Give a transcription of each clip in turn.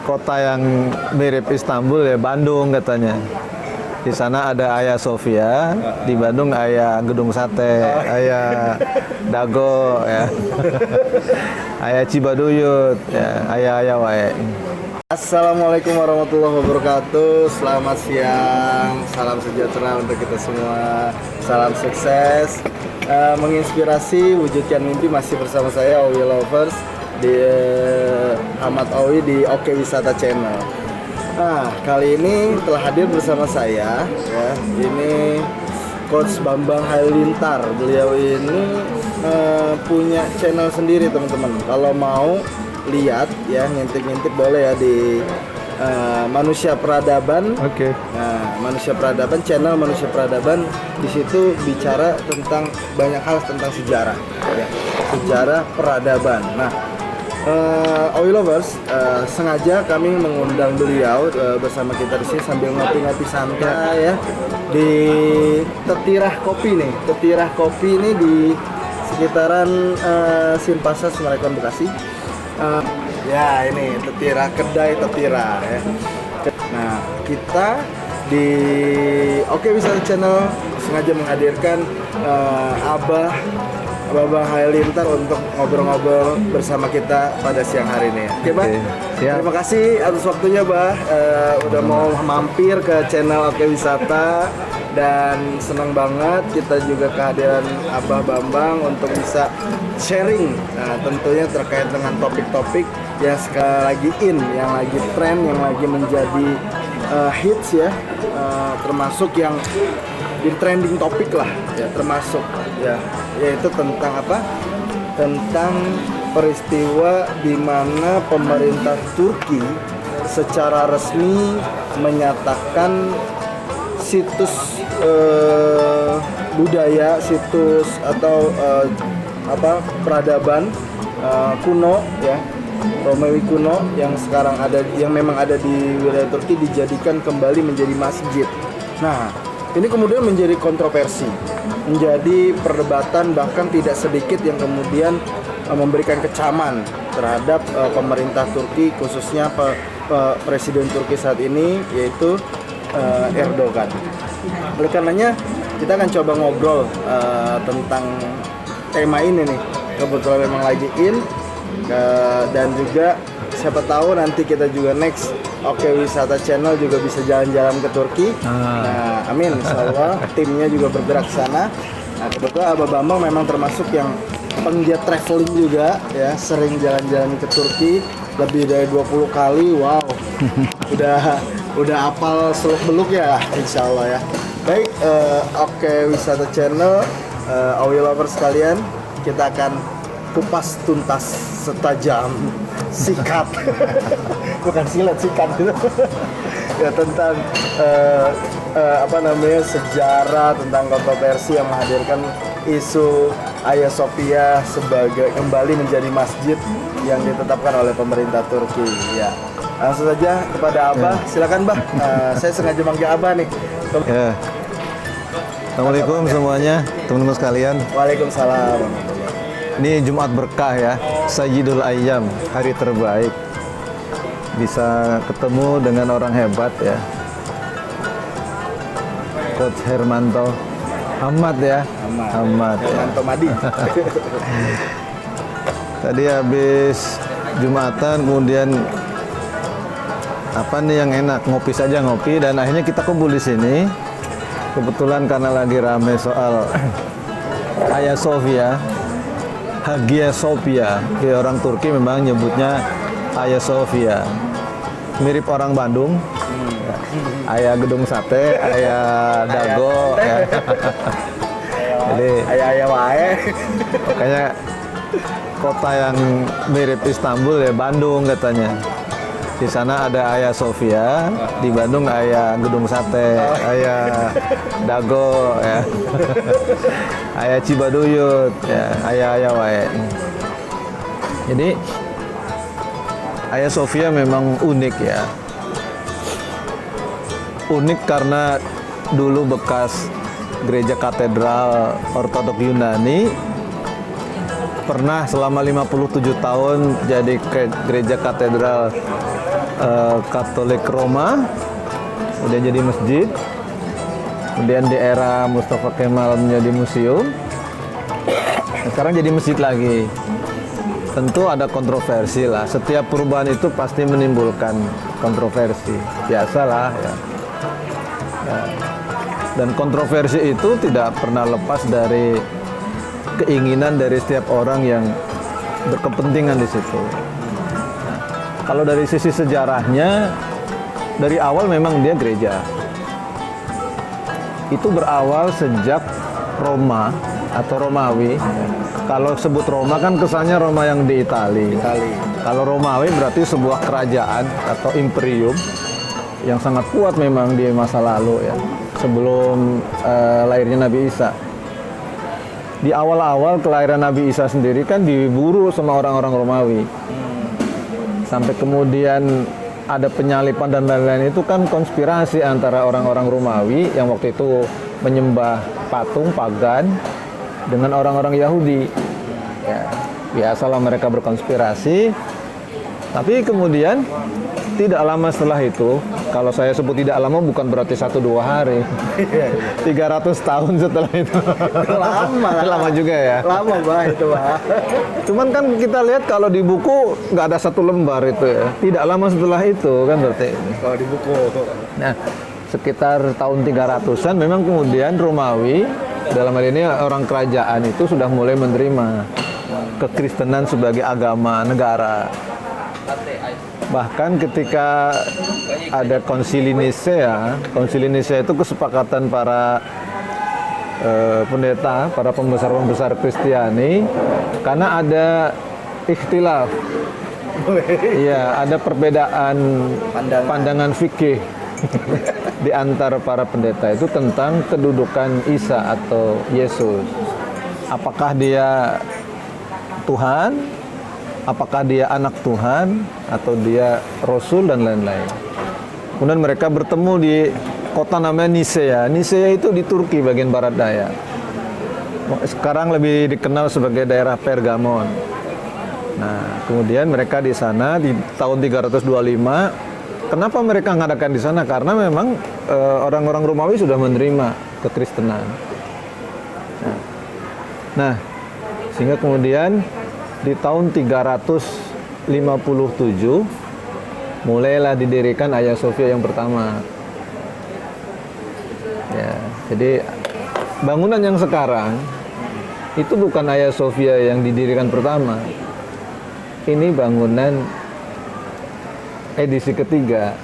kota yang mirip Istanbul ya, Bandung katanya. Di sana ada Hagia Sophia, di Bandung Hagia Gedung Sate, Hagia Dago ya. Hagia Cibaduyut ya, Hagia wae. Assalamualaikum warahmatullahi wabarakatuh. Selamat siang, salam sejahtera untuk kita semua. Salam sukses, menginspirasi, wujudkan mimpi. Masih bersama saya Owi Lovers di Ahmad Owi di Oke Wisata Channel. Nah, kali ini telah hadir bersama saya ya. Ini Coach Bambang Halilintar. Beliau ini punya channel sendiri, teman-teman. Kalau mau lihat ya, ngintip-ngintip boleh ya di Manusia Peradaban. Oke. Nah, Manusia Peradaban, channel Manusia Peradaban. Di situ bicara tentang banyak hal tentang sejarah ya. Sejarah peradaban. Nah, Owi Lovers, sengaja kami mengundang beliau bersama kita di sini sambil ngopi-ngopi santai ya di Tetirah Kopi nih. Tetirah Kopi ini di sekitaran Simpasa Summarecon Bekasi. Ya ini Tetirah, kedai Tetirah ya. Nah, kita di Oke Wisata Channel sengaja menghadirkan Abah Bambang Halilintar untuk ngobrol-ngobrol bersama kita pada siang hari ini. Oke, Bah. Siap. Terima kasih atas waktunya, Bah. Udah mau mampir ke channel Oke Wisata, dan senang banget kita juga kehadiran Abah Bambang untuk bisa sharing. Nah, tentunya terkait dengan topik-topik yang sekali lagi yang lagi tren, yang lagi menjadi hits ya, termasuk yang di trending topik lah ya, termasuk ya, yaitu tentang apa? Tentang peristiwa di mana pemerintah Turki secara resmi menyatakan situs budaya, situs atau peradaban kuno ya, Romawi kuno yang sekarang ada, yang memang ada di wilayah Turki, dijadikan kembali menjadi masjid. Nah, ini kemudian menjadi kontroversi, menjadi perdebatan, bahkan tidak sedikit yang kemudian memberikan kecaman terhadap pemerintah Turki, khususnya Presiden Turki saat ini, yaitu Erdogan. Oleh karenanya kita akan coba ngobrol tentang tema ini nih, kebetulan memang lagi in, dan juga siapa tahu nanti kita juga next Oke Wisata Channel juga bisa jalan-jalan ke Turki. Nah, amin, insyaallah timnya juga bergerak ke sana. Nah, kebetulan Abah Bambang memang termasuk yang penggiat traveling juga ya, sering jalan-jalan ke Turki lebih dari 20 kali. Wow. udah hafal seluk-beluk ya, insyaallah ya. Baik, Oke Wisata Channel, Owi Lovers sekalian, kita akan kupas tuntas setajam sikat, bukan silat, sikat ya, tentang sejarah, tentang kontroversi yang menghadirkan isu Hagia Sophia sebagai kembali menjadi masjid yang ditetapkan oleh pemerintah Turki ya. Langsung saja kepada Abah, silakan Bah. Saya sengaja manggil Abah nih. Ya. Assalamualaikum semuanya, teman-teman sekalian. Waalaikumsalam. Ini Jumat berkah ya, Sayyidul Ayyam, hari terbaik. Bisa ketemu dengan orang hebat ya, Coach Hermanto Ahmad ya. Ahmad ya. Hermanto Madi. Tadi habis Jumatan, kemudian apa nih yang enak, ngopi saja ngopi, dan akhirnya kita kumpul di sini. Kebetulan karena lagi rame soal Hagia Sophia. Hagia Sophia, orang Turki memang nyebutnya Hagia Sophia. Mirip orang Bandung. Hagia Gedung Sate, Hagia Dago ya. Jadi Hagia wae. makanya kota yang mirip Istanbul ya, Bandung katanya. Di sana ada Hagia Sophia, di Bandung Hagia Gedung Sate, Hagia Dago ya. Hagia Cibaduyut ya, Hagia wae. Jadi Hagia Sophia memang unik ya. Unik karena dulu bekas gereja katedral Ortodok Yunani pernah selama 57 tahun jadi gereja katedral Katolik Roma, kemudian jadi masjid, kemudian di era Mustafa Kemal menjadi museum, sekarang jadi masjid lagi. Tentu ada kontroversi lah, setiap perubahan itu pasti menimbulkan kontroversi, biasalah ya. Dan kontroversi itu tidak pernah lepas dari keinginan dari setiap orang yang berkepentingan di situ. Nah, kalau dari sisi sejarahnya, dari awal memang dia gereja. Itu berawal sejak Roma atau Romawi. Kalau sebut Roma kan kesannya Roma yang di Italia. Kalau Romawi berarti sebuah kerajaan atau imperium yang sangat kuat memang di masa lalu ya, sebelum lahirnya Nabi Isa. Di awal-awal kelahiran Nabi Isa sendiri kan diburu sama orang-orang Romawi. Sampai kemudian ada penyalipan dan lain-lain, itu kan konspirasi antara orang-orang Romawi yang waktu itu menyembah patung pagan dengan orang-orang Yahudi. Ya, biasalah mereka berkonspirasi. Tapi kemudian tidak lama setelah itu, kalau saya sebut tidak lama bukan berarti 1-2 hari. 300 tahun setelah itu. Lama juga ya. Lama banget itu, Pak. Cuman kan kita lihat kalau di buku nggak ada 1 lembar itu ya. Tidak lama setelah itu kan berarti. Kalau di buku. Nah, sekitar tahun 300-an memang kemudian Romawi, dalam hal ini orang kerajaan itu sudah mulai menerima kekristenan sebagai agama negara. Bahkan ketika ada Konsili Nisea itu kesepakatan para pendeta, para pembesar-pembesar Kristiani, karena ada ikhtilaf. Iya, ada perbedaan pandangan fikih di antara para pendeta itu tentang kedudukan Isa atau Yesus. Apakah dia Tuhan? Apakah dia anak Tuhan atau dia Rasul dan lain-lain. Kemudian mereka bertemu di kota namanya Nisea. Nisea itu di Turki bagian barat daya. Sekarang lebih dikenal sebagai daerah Pergamon. Nah, kemudian mereka di sana di tahun 325. Kenapa mereka mengadakan di sana? Karena memang orang-orang Romawi sudah menerima kekristenan. Nah, sehingga kemudian di tahun 357 mulailah didirikan Hagia Sophia yang pertama. Ya, jadi bangunan yang sekarang itu bukan Hagia Sophia yang didirikan pertama. Ini bangunan edisi ketiga.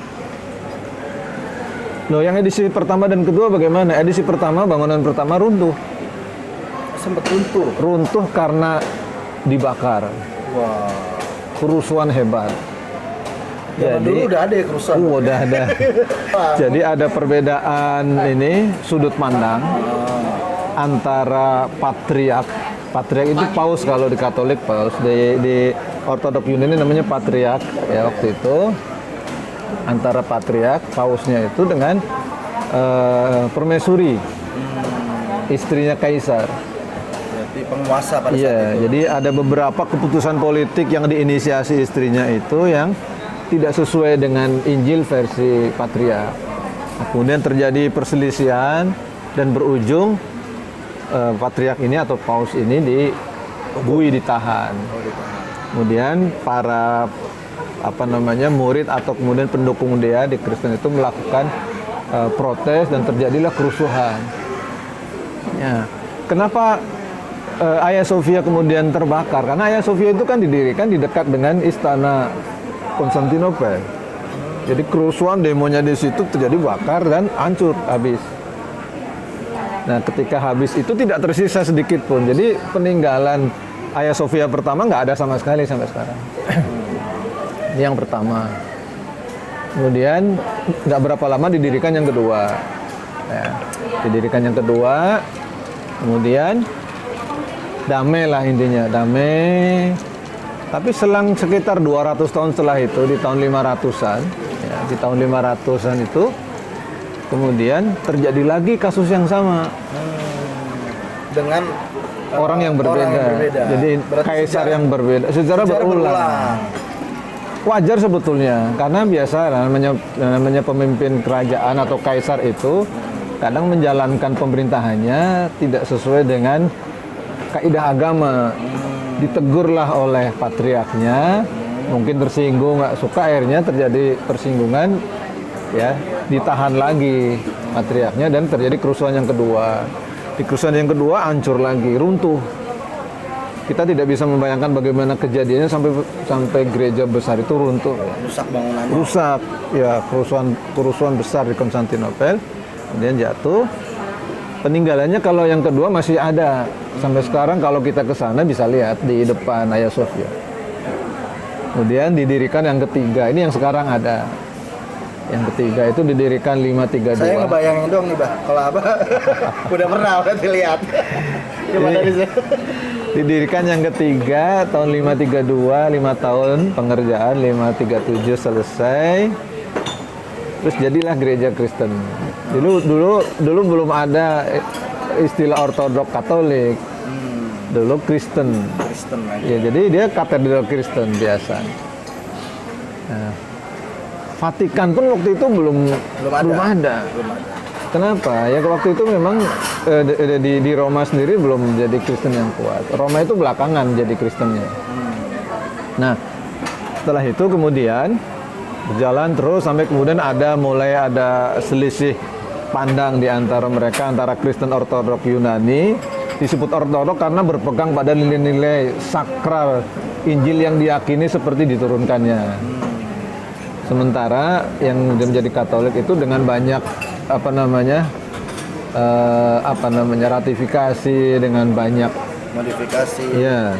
Loh, yang edisi pertama dan kedua bagaimana? Edisi pertama, bangunan pertama runtuh. Sempat runtuh. Runtuh karena dibakar. Wah. Kerusuhan hebat. Jadi dulu udah ada ya kerusuhan. Udah ada. Jadi ada perbedaan ini sudut pandang antara patriark. Patriark itu paus kalau di Katolik, paus di Ortodok Yunani namanya patriark ya waktu itu. Antara patriark pausnya itu dengan permaisuri, istrinya kaisar. Penguasa pada saat itu. Jadi ada beberapa keputusan politik yang diinisiasi istrinya itu yang tidak sesuai dengan Injil versi patriark. Kemudian terjadi perselisihan dan berujung patriark ini atau paus ini ditahan. Kemudian para murid atau kemudian pendukung dia di Kristen itu melakukan protes dan terjadilah kerusuhan. Ya, kenapa Hagia Sophia kemudian terbakar? Karena Hagia Sophia itu kan didirikan di dekat dengan istana Konstantinopel. Jadi kerusuhan demonya di situ terjadi, bakar dan hancur habis. Nah, ketika habis itu tidak tersisa sedikit pun. Jadi peninggalan Hagia Sophia pertama nggak ada sama sekali sampai sekarang. Ini yang pertama. Kemudian nggak berapa lama didirikan yang kedua. Ya, didirikan yang kedua. Kemudian damai lah intinya, damai. Tapi selang sekitar 200 tahun setelah itu, di tahun 500-an, ya, di tahun 500-an itu, kemudian terjadi lagi kasus yang sama. Dengan orang yang berbeda. Jadi Berarti kaisar yang berbeda secara berulang. Wajar sebetulnya, karena biasa namanya pemimpin kerajaan atau kaisar itu kadang menjalankan pemerintahannya tidak sesuai dengan kaidah agama. Ditegurlah oleh patriarknya, mungkin tersinggung, nggak suka, akhirnya terjadi persinggungan, ya ditahan lagi patriarknya dan terjadi kerusuhan yang kedua. Di kerusuhan yang kedua hancur lagi, runtuh. Kita tidak bisa membayangkan bagaimana kejadiannya sampai gereja besar itu runtuh. Rusak bangunannya. Rusak, ya kerusuhan besar di Konstantinopel, kemudian jatuh. Peninggalannya kalau yang kedua masih ada sampai sekarang, kalau kita ke sana bisa lihat di depan Hagia Sophia. Kemudian didirikan yang ketiga, ini yang sekarang ada. Yang ketiga itu didirikan 532. Saya ngebayangin doang nih, Bah. Kalau Abah udah pernah berarti lihat. Coba dari saya. Didirikan yang ketiga tahun 532, 5 tahun pengerjaan, 537 selesai. Terus jadilah gereja Kristen. Dulu belum ada istilah Ortodok Katolik. Dulu Kristen. Kristen lagi. Ya, jadi dia katedral Kristen biasa. Nah, Vatikan pun waktu itu belum ada. Kenapa? Ya waktu itu memang di Roma sendiri belum jadi Kristen yang kuat. Roma itu belakangan jadi Kristennya. Nah, setelah itu kemudian berjalan terus sampai kemudian mulai ada selisih pandang di antara mereka, antara Kristen Ortodok Yunani. Disebut Ortodok karena berpegang pada nilai-nilai sakral Injil yang diyakini seperti diturunkannya. Sementara yang menjadi Katolik itu dengan banyak ratifikasi, dengan banyak modifikasi. Iya.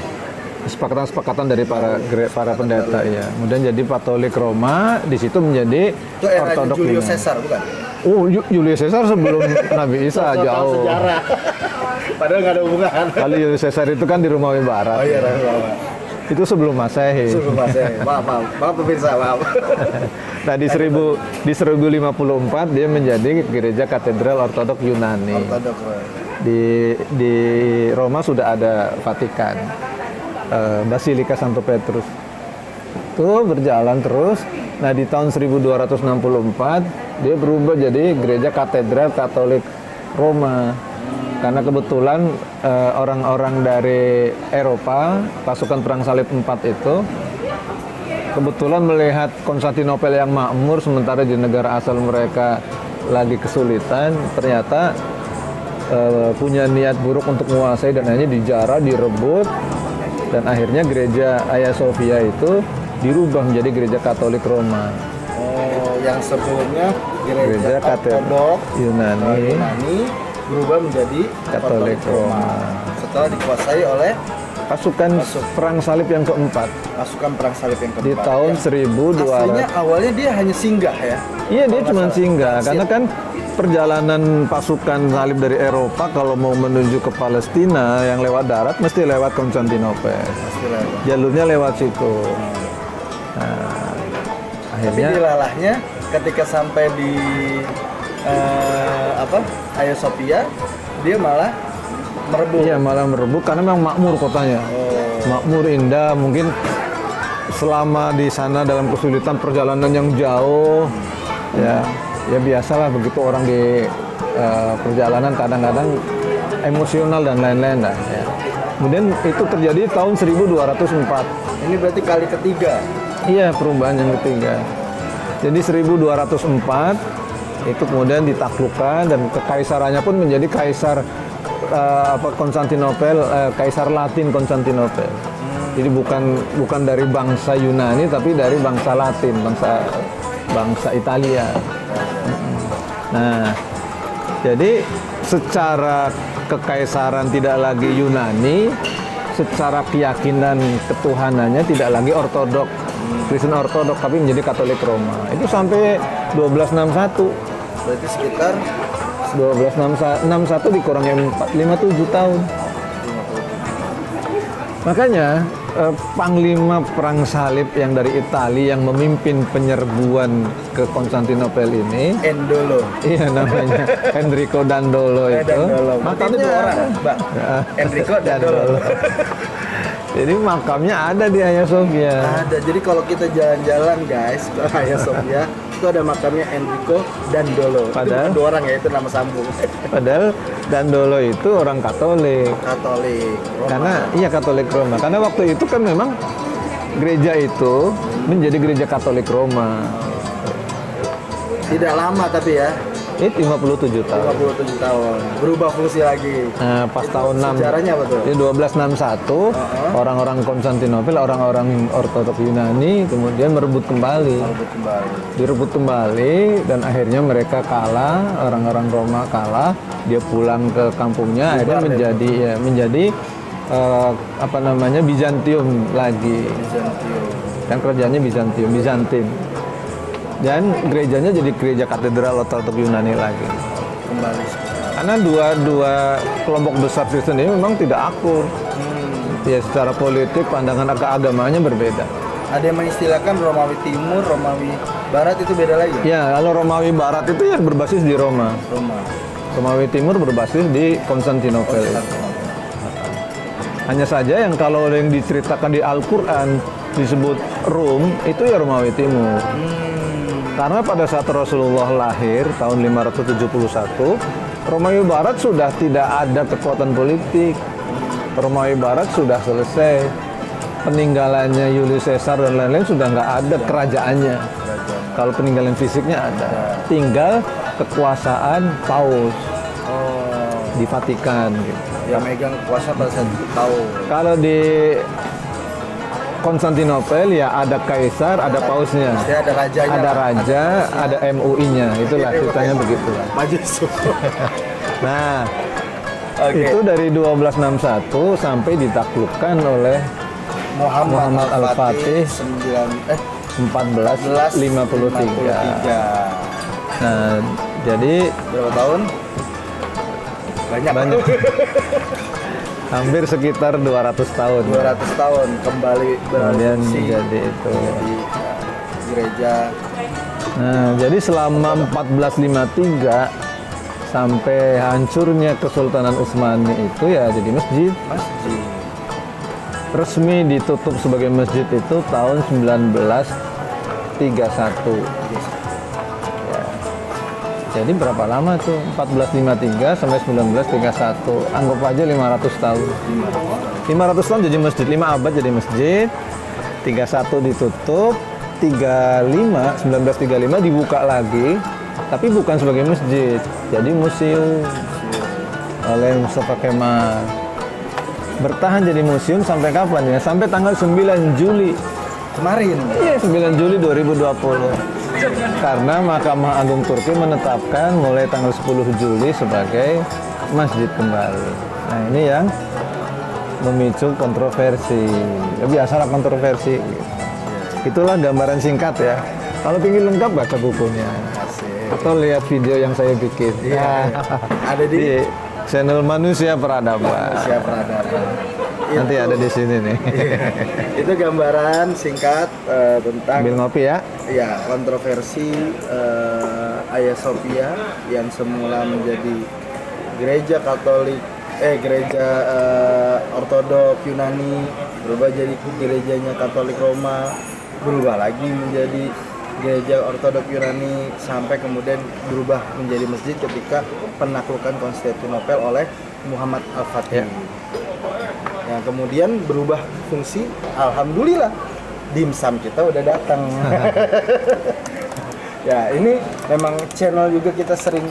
Kesepakatan dari para pendeta, ya. Kemudian jadi Katolik Roma, di situ menjadi Itu era Ortodok Julius Yunani. Caesar, bukan? Oh, Julius Caesar sebelum Nabi Isa jauh. Sejarah. Padahal nggak ada hubungan. Kali Julius Caesar itu kan di Romawi Barat. Oh iya, Itu sebelum Masehi. Sebelum Masehi. Maaf pemirsa, maaf. Nah, di 1054 dia menjadi gereja katedral Ortodok Yunani. Ortodok. Di Roma sudah ada Vatikan, Basilika Santo Petrus. Itu berjalan terus. Nah, di tahun 1264 dia berubah jadi gereja katedral Katolik Roma. Karena kebetulan orang-orang dari Eropa, pasukan perang salib 4 itu kebetulan melihat Konstantinopel yang makmur sementara di negara asal mereka lagi kesulitan, ternyata punya niat buruk untuk menguasai dan akhirnya dijarah, direbut, dan akhirnya gereja Hagia Sophia itu dirubah menjadi gereja Katolik Roma. Oh, yang sebelumnya gereja Ortodok Yunani berubah menjadi Katolik Roma. Setelah dikuasai oleh pasukan perang salib yang keempat. Pasukan perang salib yang keempat. Di tahun 1200. Aslinya awalnya dia hanya singgah ya. Iya, dia cuma singgah karena kan perjalanan pasukan salib dari Eropa kalau mau menuju ke Palestina yang lewat darat mesti lewat Konstantinopel. Jalurnya lewat situ. Nah, Tapi akhirnya dilalahnya ketika sampai di Hagia Sophia, dia malah merebut. iya malah merebut karena memang makmur kotanya. Makmur, indah, mungkin selama di sana dalam kesulitan perjalanan yang jauh, ya biasalah begitu orang di perjalanan kadang-kadang emosional dan lain-lain lah. Ya. Kemudian itu terjadi tahun 1204. Ini berarti kali ketiga. Iya, perubahan yang ketiga. Jadi 1204 itu kemudian ditaklukkan dan kekaisarannya pun menjadi kaisar Konstantinopel, kaisar Latin Konstantinopel. Jadi bukan dari bangsa Yunani tapi dari bangsa Latin, bangsa Italia. Nah, jadi secara kekaisaran tidak lagi Yunani, secara keyakinan ketuhanannya tidak lagi Ortodok, Kristen Ortodok, tapi menjadi Katolik Roma. Itu sampai 1261. Berarti sekitar 1261 dikurangi 57 tahun. Makanya Panglima perang salib yang dari Italia yang memimpin penyerbuan ke Konstantinopel ini. Endolo. Iya namanya Enrico Dandolo itu. Dandolo. Berarti itu dua orang, Bang. Enrico Dandolo. Jadi makamnya ada di Hagia Sophia. Ada. Jadi kalau kita jalan-jalan guys ke Hagia Sophia, itu ada makamnya Enrico Dandolo. Padahal itu bukan dua orang ya, itu nama sambung. Padahal Dandolo itu orang Katolik. Katolik. Roma. Karena iya Katolik Roma. Karena waktu itu kan memang gereja itu menjadi gereja Katolik Roma. Tidak lama tapi ya. Itu 57 tahun. 57 tahun. Berubah fungsi lagi. Nah, pas Itu tahun 6 sejarahnya apa tuh? Di 1261 orang-orang Konstantinopel, orang-orang Ortodok Yunani kemudian merebut kembali. Direbut kembali dan akhirnya mereka kalah, orang-orang Roma kalah, dia pulang ke kampungnya, akhirnya menjadi apa namanya Bizantium lagi. Kan kerjanya Bizantin. Dan gerejanya jadi gereja katedral Ortodok Yunani lagi. Kembali. Karena dua kelompok besar Kristen ini memang tidak akur. Ya secara politik pandangan agamanya berbeda. Ada yang mengistilahkan Romawi Timur, Romawi Barat itu beda lagi. Ya, kalau Romawi Barat itu yang berbasis di Roma. Romawi Timur berbasis di Konstantinopel. Hanya saja yang kalau yang diceritakan di Al-Quran disebut Rom, itu ya Romawi Timur. Karena pada saat Rasulullah lahir tahun 571, Romawi Barat sudah tidak ada kekuatan politik. Romawi Barat sudah selesai. Peninggalannya Julius Caesar dan lain-lain sudah nggak ada kerajaannya. Kalau peninggalan fisiknya ada. Tinggal kekuasaan Paus di Vatikan. Gitu. Yang megang kuasa pada saat itu Paus. Kalau di Konstantinopel ya ada kaisar, ada pausnya. Ya, ada rajanya. Ada raja, ada MUI-nya. Itulah ceritanya begitu. Majelis. Nah, itu dari 1261 sampai ditaklukkan oleh Muhammad Al-Fatih 1453. Nah, jadi berapa tahun? Banyak. Hampir sekitar 200 tahun. 200 tahun kembali kemudian berfungsi jadi itu. Jadi gereja. Nah, jadi selama 1453 sampai hancurnya Kesultanan Utsmani itu ya jadi masjid. Resmi ditutup sebagai masjid itu tahun 1931. Ya. Jadi berapa lama tuh? 1453 sampai 1931. Anggap aja 500 tahun. 500 tahun jadi masjid, 5 abad jadi masjid. 31 ditutup, 1935 dibuka lagi, tapi bukan sebagai masjid, jadi museum oleh Mustafa Kemal. Bertahan jadi museum sampai kapan ya? Sampai tanggal 9 Juli. Kemarin? Iya, 9 Juli 2020. Karena Mahkamah Agung Turki menetapkan mulai tanggal 10 Juli sebagai masjid kembali. Nah, ini yang memicu kontroversi. Ya, biasalah kontroversi. Itulah gambaran singkat ya. Kalau ingin lengkap baca bukunya. Atau lihat video yang saya bikin. Iya. Ada di channel Manusia Peradaban. Nanti ada di sini nih. Itu gambaran singkat tentang ambil ngopi ya. Ya, kontroversi Hagia Sophia yang semula menjadi gereja Katolik, gereja Ortodok Yunani, berubah jadi gerejanya Katolik Roma, berubah lagi menjadi gereja Ortodok Yunani, sampai kemudian berubah menjadi masjid ketika penaklukan Konstantinopel oleh Muhammad Al-Fatih. Yang kemudian berubah fungsi, alhamdulillah dimsum kita udah datang. Ya, ini memang channel juga kita sering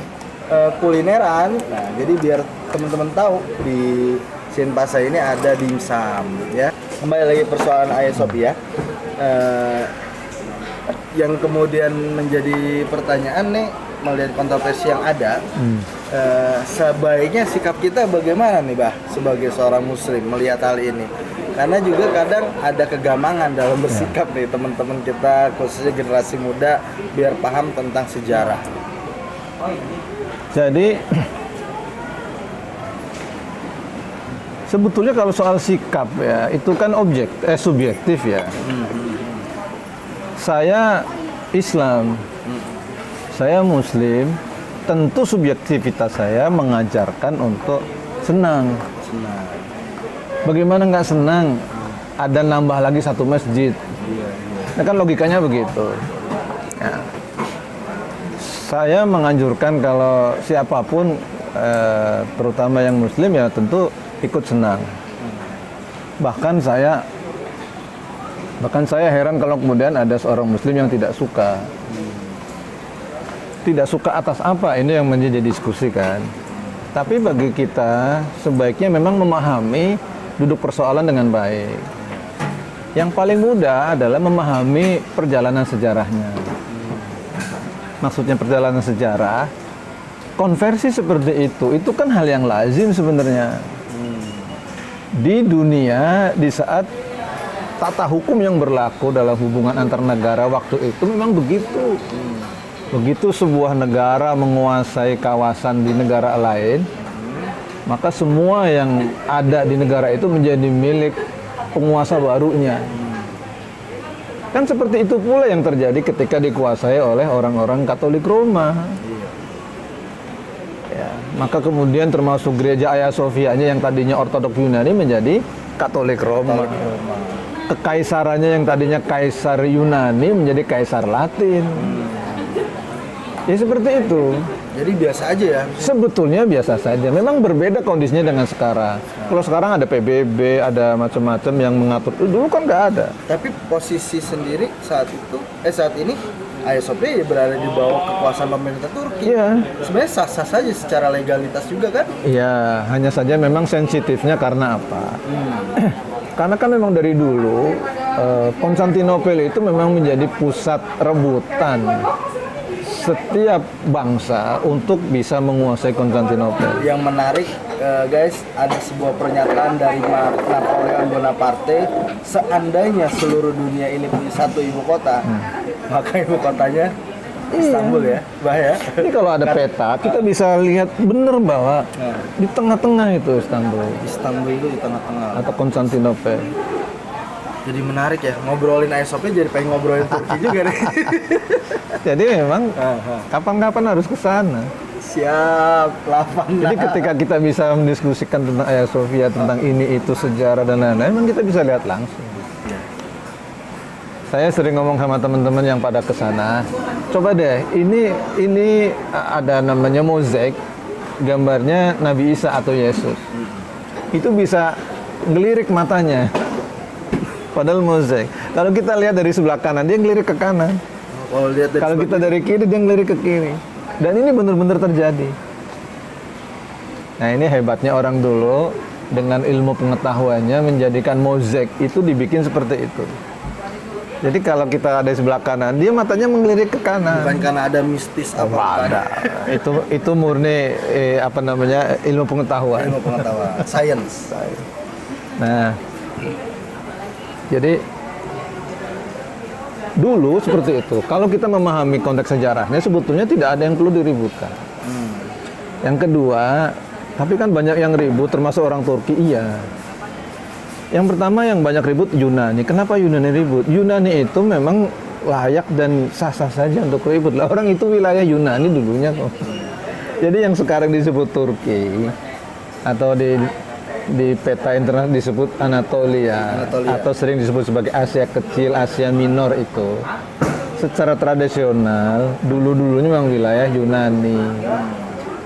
kulineran. Nah, jadi biar teman-teman tahu di Sinpasa ini ada dimsum ya. Kembali lagi persoalan Hagia Sophia. Yang kemudian menjadi pertanyaan nih, melihat kontroversi yang ada, sebaiknya sikap kita bagaimana nih, Bah, sebagai seorang muslim melihat hal ini? Karena juga kadang ada kegamangan dalam bersikap nih teman-teman kita, khususnya generasi muda, biar paham tentang sejarah. Jadi Sebetulnya kalau soal sikap ya, itu kan subjektif ya. Saya Islam, saya Muslim, tentu subjektivitas saya mengajarkan untuk senang. Senang. Bagaimana nggak senang? Ada nambah lagi satu masjid. Iya. Nah, kan logikanya begitu. Ya. Saya menganjurkan kalau siapapun, terutama yang Muslim ya tentu ikut senang. Bahkan saya heran kalau kemudian ada seorang Muslim yang tidak suka. Tidak suka atas apa? Ini yang menjadi diskusi kan. Tapi bagi kita sebaiknya memang memahami duduk persoalan dengan baik. Yang paling mudah adalah memahami perjalanan sejarahnya. Maksudnya perjalanan sejarah, konversi seperti itu kan hal yang lazim sebenarnya. Di dunia, di saat tata hukum yang berlaku dalam hubungan antar negara waktu itu memang begitu. Begitu sebuah negara menguasai kawasan di negara lain, maka semua yang ada di negara itu menjadi milik penguasa barunya. Kan seperti itu pula yang terjadi ketika dikuasai oleh orang-orang Katolik Roma. Ya, maka kemudian termasuk gereja Hagia Sophia-nya yang tadinya Ortodok Yunani menjadi Katolik Roma. Kekaisarannya yang tadinya Kaisar Yunani menjadi Kaisar Latin. Ya seperti itu. Jadi biasa aja ya. Sebetulnya biasa saja. Memang berbeda kondisinya dengan sekarang. Kalau sekarang ada PBB, ada macam-macam yang mengatur. Dulu kan nggak ada. Tapi posisi sendiri saat ini Hagia Sophia ya berada di bawah kekuasaan pemerintah Turki. Iya. Sebenarnya sah-sah saja secara legalitas juga kan? Iya, hanya saja memang sensitifnya karena apa? Karena kan memang dari dulu Konstantinopel itu memang menjadi pusat rebutan setiap bangsa untuk bisa menguasai Konstantinopel. Yang menarik guys, ada sebuah pernyataan dari Napoleon Bonaparte, seandainya seluruh dunia ini punya satu ibu kota, maka ibu kotanya Istanbul ya, bahaya. Ini kalau ada peta, kita bisa lihat benar bahwa di tengah-tengah itu Istanbul. Istanbul itu di tengah-tengah. Atau Konstantinopel. Jadi menarik ya, ngobrolin Hagia Sophia jadi pengen ngobrolin Turki juga nih. Jadi memang kapan-kapan harus ke sana. Siap, lapan. Jadi ketika kita bisa mendiskusikan tentang Hagia Sophia, tentang ini itu sejarah dan lain-lain, memang kita bisa lihat langsung. Saya sering ngomong sama teman-teman yang pada ke sana, coba deh, ini ada namanya mozaik, gambarnya Nabi Isa atau Yesus. Itu bisa ngelirik matanya. Padahal mozaik. Kalau kita lihat dari sebelah kanan, dia ngelirik ke kanan. Kalau kita dari kiri, dia ngelirik ke kiri. Dan ini benar-benar terjadi. Nah, ini hebatnya orang dulu dengan ilmu pengetahuannya menjadikan mozaik itu dibikin seperti itu. Jadi kalau kita ada di sebelah kanan, dia matanya mengelirik ke kanan. Bukan karena ada mistis apa ada. Itu murni ilmu pengetahuan. Ilmu pengetahuan, science. Nah, jadi dulu seperti itu. Kalau kita memahami konteks sejarahnya, sebetulnya tidak ada yang perlu diributkan. Yang kedua, tapi kan banyak yang ribut, termasuk orang Turki, iya. Yang pertama yang banyak ribut Yunani. Kenapa Yunani ribut? Yunani itu memang layak dan sah-sah saja untuk ribut. Lah orang itu wilayah Yunani dulunya kok. Jadi yang sekarang disebut Turki atau di peta internasional disebut Anatolia atau sering disebut sebagai Asia Kecil, Asia Minor itu secara tradisional dulu-dulunya memang wilayah Yunani.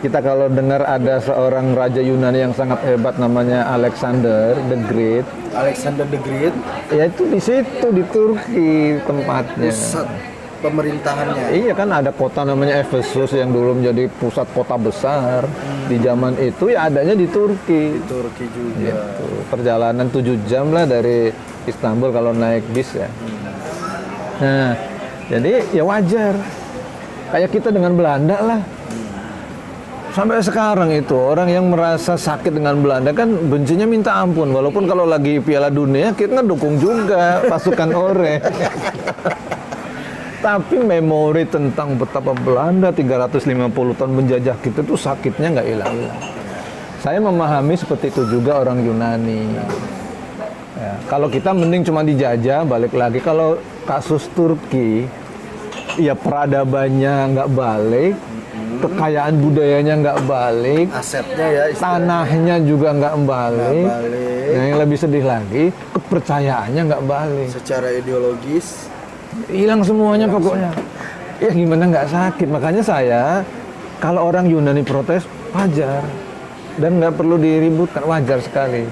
Kita kalau dengar ada seorang raja Yunani yang sangat hebat namanya Alexander the Great. Alexander the Great. Ya itu di situ di Turki tempatnya. Pusat pemerintahannya. Iya kan ada kota namanya Efesus yang dulu menjadi pusat kota besar di zaman itu ya adanya di Turki. Turki juga. Gitu. Perjalanan 7 jam lah dari Istanbul kalau naik bis ya. Nah, jadi ya wajar. Kayak kita dengan Belanda lah. Sampai sekarang itu orang yang merasa sakit dengan Belanda kan bencinya minta ampun. Walaupun kalau lagi Piala Dunia kita dukung juga pasukan oranye. Tapi memori tentang betapa Belanda 350 tahun menjajah kita tuh sakitnya nggak hilang-hilang. Saya memahami seperti itu juga orang Yunani. Ya, kalau kita mending cuma dijajah, balik lagi. Kalau kasus Turki, ya peradabannya nggak balik, kekayaan budayanya nggak balik, Asetnya ya, istilahnya. tanahnya juga nggak balik. Nggak balik. Nah, yang lebih sedih lagi, kepercayaannya nggak balik. Secara ideologis, Hilang semuanya pokoknya. Ya gimana nggak sakit. Makanya saya, kalau orang Yunani protes, wajar. Dan nggak perlu diributkan, wajar sekali.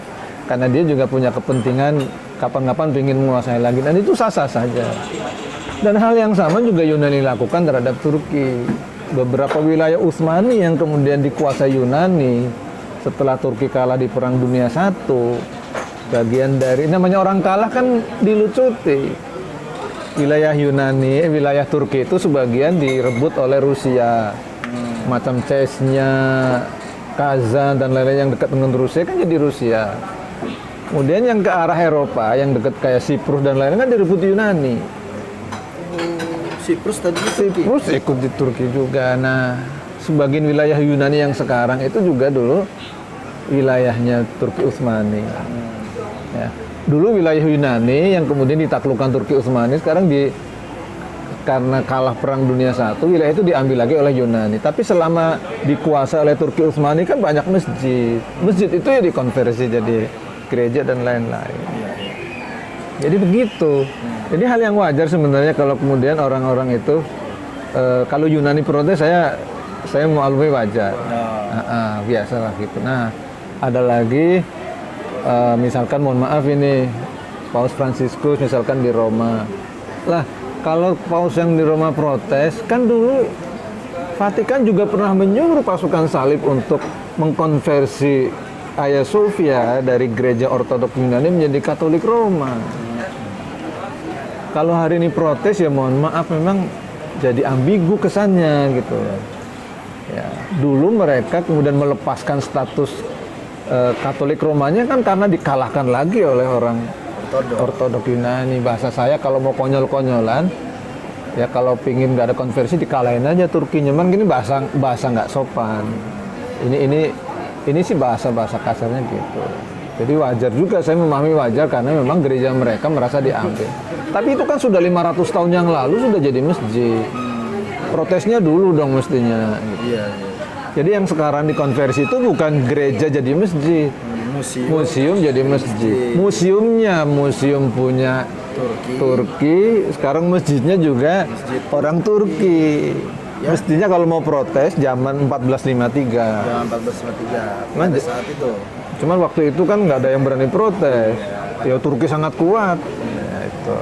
Karena dia juga punya kepentingan kapan-kapan ingin menguasai lagi. Dan itu sah-sah saja. Dan hal yang sama juga Yunani lakukan terhadap Turki. Beberapa wilayah Utsmani yang kemudian dikuasai Yunani setelah Turki kalah di Perang Dunia I, bagian dari, namanya orang kalah kan dilucuti. Wilayah Yunani, wilayah Turki itu sebagian direbut oleh Rusia. Macam Chechnya, Kazan dan lain-lain yang dekat dengan Rusia kan jadi Rusia. Kemudian yang ke arah Eropa, yang dekat kayak Siprus dan lain-lain kan direbut Yunani. Siprus tadi Turki. Siprus ikut di Turki juga. Nah, sebagian wilayah Yunani yang sekarang itu juga dulu wilayahnya Turki Utsmani. Ya. Dulu wilayah Yunani yang kemudian ditaklukkan Turki Utsmani, sekarang karena kalah Perang Dunia I, wilayah itu diambil lagi oleh Yunani. Tapi selama dikuasai oleh Turki Utsmani kan banyak masjid. Masjid itu ya dikonversi jadi gereja dan lain-lain. Jadi begitu. Jadi hal yang wajar sebenarnya kalau kemudian orang-orang itu kalau Yunani protes, saya mau maklumi wajar. Biasalah gitu. Nah, ada lagi misalkan mohon maaf ini Paus Fransiskus misalkan di Roma. Lah, kalau Paus yang di Roma protes, kan dulu Vatikan juga pernah menyuruh pasukan salib untuk mengkonversi Hagia Sophia dari gereja Ortodoks Yunani menjadi Katolik Roma. Kalau hari ini protes ya mohon maaf memang jadi ambigu kesannya gitu. Ya, dulu mereka kemudian melepaskan status Katolik Romanya kan karena dikalahkan lagi oleh orang Ortodoks Yunani. Bahasa saya kalau mau konyol-konyolan, ya kalau pingin nggak ada konversi dikalahin aja Turkinya. Memang gini bahasa nggak sopan. Ini sih bahasa kasarnya gitu. Jadi wajar juga, saya memahami wajar karena memang gereja mereka merasa diambil. Tapi itu kan sudah 500 tahun yang lalu sudah jadi masjid. Protesnya dulu dong mestinya. Gitu. Iya. Jadi yang sekarang dikonversi itu bukan gereja jadi masjid. Museum jadi masjid. Museumnya museum punya Turki. Sekarang masjidnya juga orang Turki. Ya. Mestinya kalau mau protes zaman 1453. Zaman 1453. Pada saat itu. Cuman waktu itu kan nggak ada yang berani protes. Ya Turki sangat kuat. Ya, itu.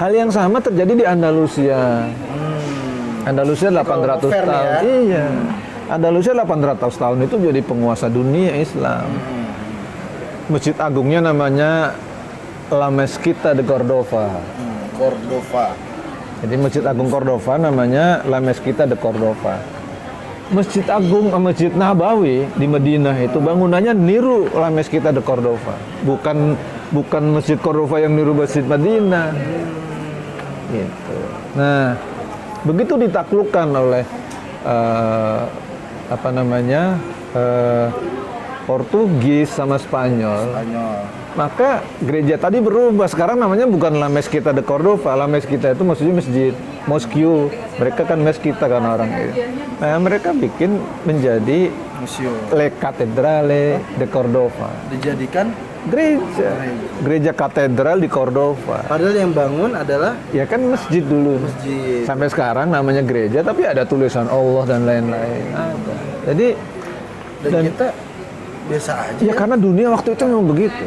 Hal yang sama terjadi di Andalusia. Andalusia 800 tahun. Ya? Iya. Andalusia 800 tahun itu jadi penguasa dunia Islam. Masjid agungnya namanya La Mezquita de Córdoba. Córdoba. Jadi Masjid Agung Córdoba namanya La Mezquita de Córdoba. Masjid Agung, Masjid Nabawi di Madinah itu bangunannya niru La Mezquita de Córdoba. Bukan Masjid Córdoba yang niru Masjid Madinah. Gitu. Nah, begitu ditaklukkan oleh Portugis sama Spanyol. Maka gereja tadi berubah, sekarang namanya bukan La Mezquita de Córdoba. La Mezquita itu maksudnya masjid, mosque. Mereka kan Mezquita kan orang itu. Nah, mereka bikin menjadi museum Le Cattedrale de Córdoba. Dijadikan gereja katedral di Córdoba. Padahal yang bangun adalah ya kan masjid dulu. Masjid. Sampai sekarang namanya gereja tapi ada tulisan Allah dan lain-lain. Ada. Jadi dan kita biasa aja. Ya karena dunia waktu itu memang begitu.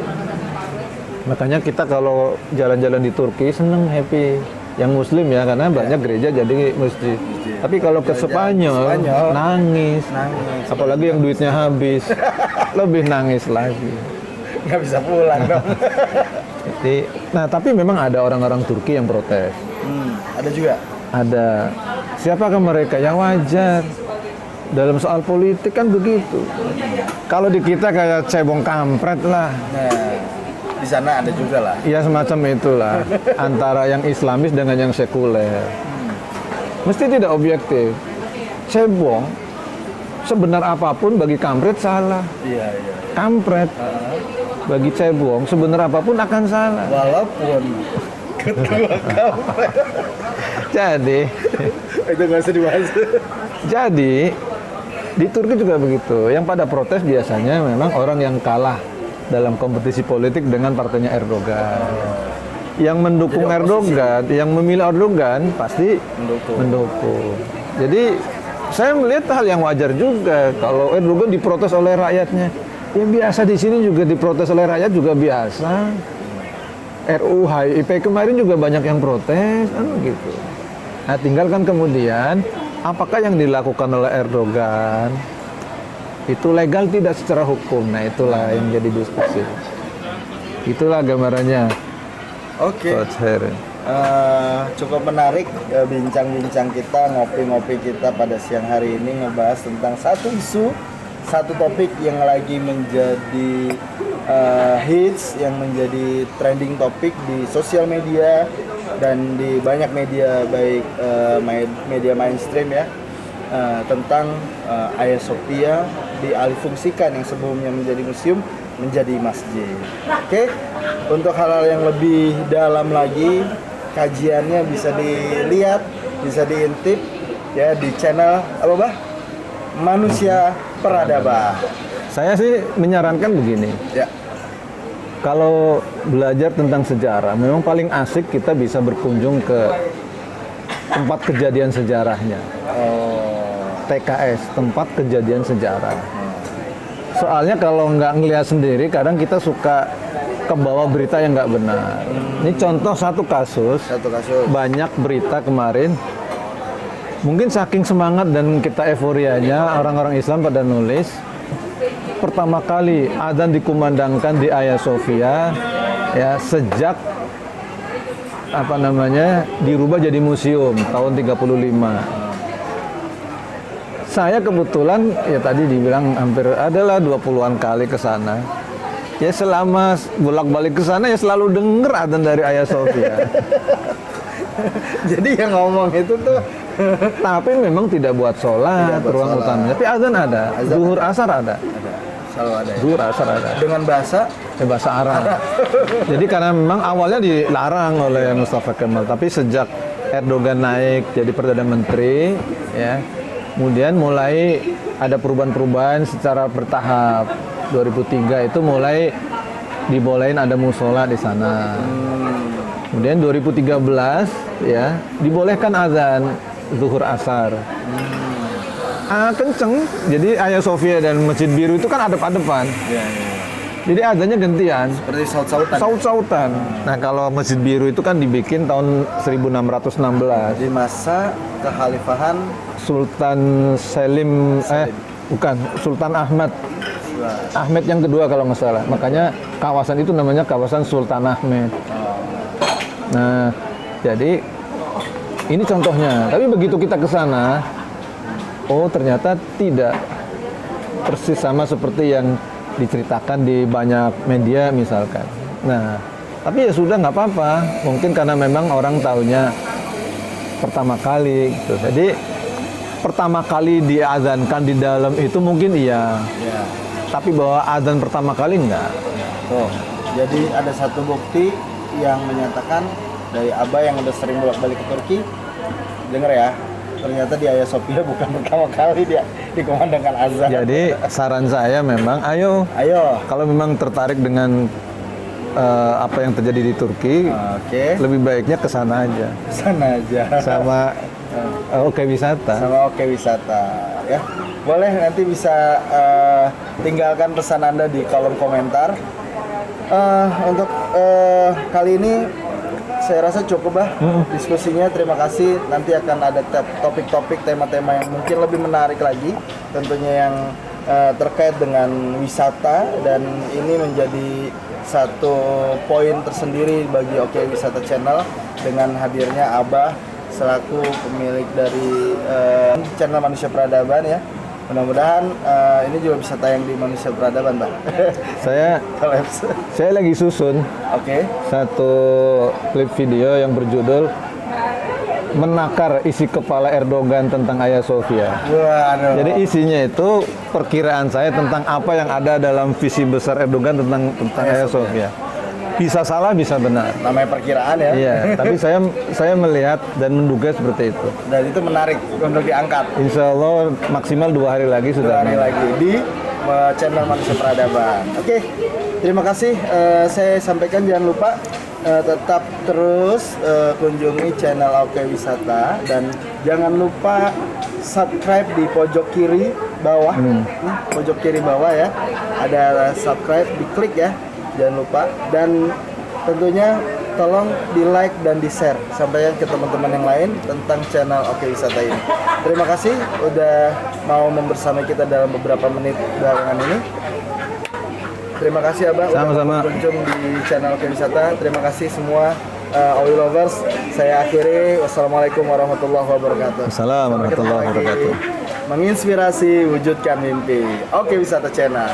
Makanya kita kalau jalan-jalan di Turki seneng, happy. Yang Muslim ya karena banyak gereja jadi masjid. Tapi kalau ke Spanyol nangis. Apalagi yang duitnya habis, lebih nangis lagi. Nggak bisa pulang dong. Jadi, nah tapi memang ada orang-orang Turki yang protes. Ada juga. Ada. Siapakah mereka? Yang wajar. Dalam soal politik kan begitu. Kalau di kita kayak cebong kampret lah. Nah, di sana ada juga lah. Ya semacam itulah. Antara yang Islamis dengan yang sekuler. Mesti tidak objektif. Cebong sebenar apapun bagi kampret salah. Iya. Kampret bagi cebong sebenar apapun akan salah. Walaupun ketua kampret. Jadi Itu nggak usah dibahas. Jadi di Turki juga begitu. Yang pada protes biasanya memang orang yang kalah dalam kompetisi politik dengan partainya Erdogan. Yang mendukung Jadi oposisi. Erdogan, yang memilih Erdogan pasti mendukung. Jadi saya melihat hal yang wajar juga kalau Erdogan diprotes oleh rakyatnya. Ya biasa di sini juga diprotes oleh rakyat juga biasa. RUU HIP kemarin juga banyak yang protes, kan gitu. Nah, tinggal kan kemudian apakah yang dilakukan oleh Erdogan itu legal tidak secara hukum? Nah, itulah yang jadi diskusi. Itulah gambarannya. Oke. Coach Heri. Cukup menarik bincang-bincang kita, ngopi-ngopi kita pada siang hari ini ngebahas tentang satu isu, satu topik yang lagi menjadi hits, yang menjadi trending topik di sosial media dan di banyak media, baik media mainstream ya, tentang Hagia Sophia dialihfungsikan yang sebelumnya menjadi museum menjadi masjid. Oke, untuk hal-hal yang lebih dalam lagi, kajiannya bisa dilihat, bisa diintip ya di channel apa bah? Manusia Peradaban. Saya sih menyarankan begini. Ya. Kalau belajar tentang sejarah, memang paling asik kita bisa berkunjung ke tempat kejadian sejarahnya. TKS, tempat kejadian sejarah. Soalnya kalau nggak ngelihat sendiri, kadang kita suka kebawa berita yang nggak benar. Ini contoh satu kasus. Banyak berita kemarin. Mungkin saking semangat dan kita euforianya, orang-orang Islam pada nulis. Pertama kali adzan dikumandangkan di Hagia Sophia ya sejak dirubah jadi museum tahun 35. Saya kebetulan ya tadi dibilang hampir adalah 20-an kali ke sana. Ya selama bolak-balik ke sana ya selalu denger adzan dari Hagia Sophia. Jadi yang ngomong itu tuh tapi memang tidak buat sholat ruang utama. Tapi adzan ada, zuhur asar ada. Selalu ada. Zuhur asar ada. Dengan bahasa Bahasa Arab. Jadi karena memang awalnya dilarang oleh Mustafa Kemal, tapi sejak Erdogan naik jadi Perdana Menteri, ya, kemudian mulai ada perubahan-perubahan secara bertahap. 2003 itu mulai dibolehin ada musola di sana. Kemudian 2013 ya dibolehkan azan zuhur asar. Kenceng. Jadi Hagia Sophia dan Masjid Biru itu kan adep-adepan. Jadi azannya gantian. Seperti saut-sautan. Saut-sautan. Nah, kalau Masjid Biru itu kan dibikin tahun 1616. Di masa kekhalifahan Sultan Selim, bukan, Sultan Ahmad. Ahmed yang kedua kalau nggak salah. Makanya kawasan itu namanya kawasan Sultan Ahmed. Nah, jadi ini contohnya. Tapi begitu kita ke sana, oh ternyata tidak persis sama seperti yang diceritakan di banyak media misalkan. Nah, tapi ya sudah nggak apa-apa. Mungkin karena memang orang taunya pertama kali gitu. Jadi pertama kali diazankan di dalam itu mungkin iya. ya. Tapi bahwa azan pertama kali enggak. Tuh. Jadi ada satu bukti yang menyatakan dari Abah yang udah sering bolak-balik ke Turki. Dengar ya. Ternyata di Hagia Sophia bukan pertama kali dia dikumandangkan azan. Jadi saran saya memang ayo kalau memang tertarik dengan apa yang terjadi di Turki, lebih baiknya ke sana aja. Sana aja. Sama Oke Wisata. Sama Oke Wisata ya. Boleh nanti bisa tinggalkan pesan Anda di kolom komentar. Untuk kali ini saya rasa cukup diskusinya. Terima kasih. Nanti akan ada topik-topik, tema-tema yang mungkin lebih menarik lagi, tentunya yang terkait dengan wisata, dan ini menjadi satu poin tersendiri bagi Oke Wisata Channel dengan hadirnya Abah selaku pemilik dari channel Manusia Peradaban ya. Mudah-mudahan ini juga bisa tayang di Manusia Peradaban, Bang. Saya lagi susun satu klip video yang berjudul menakar isi kepala Erdogan tentang Hagia Sophia. Waduh. Jadi isinya itu perkiraan saya tentang apa yang ada dalam visi besar Erdogan tentang Hagia Sophia. Bisa salah, bisa benar. Namanya perkiraan ya. Iya, tapi saya melihat dan menduga seperti itu. Dan itu menarik untuk diangkat. Insya Allah maksimal 2 hari lagi 2 sudah. hari lagi di channel Manusia Peradaban. Oke, terima kasih. Saya sampaikan jangan lupa tetap terus kunjungi channel Oke Wisata dan jangan lupa subscribe di pojok kiri bawah. Pojok kiri bawah ya. Ada subscribe, diklik ya. Jangan lupa dan tentunya tolong di like dan di share sampaikan ke teman-teman yang lain tentang channel Oke Wisata ini. Terima kasih udah mau membersamai kita dalam beberapa menit belakangan ini. Terima kasih Abang Sama-sama. udah berkunjung di channel Oke Wisata. Terima kasih semua Owi Lovers. Saya akhiri. Wassalamualaikum warahmatullahi wabarakatuh. Assalamualaikum warahmatullahi Sampai ketemu lagi. wabarakatuh. Menginspirasi, wujudkan mimpi. Oke Wisata Channel.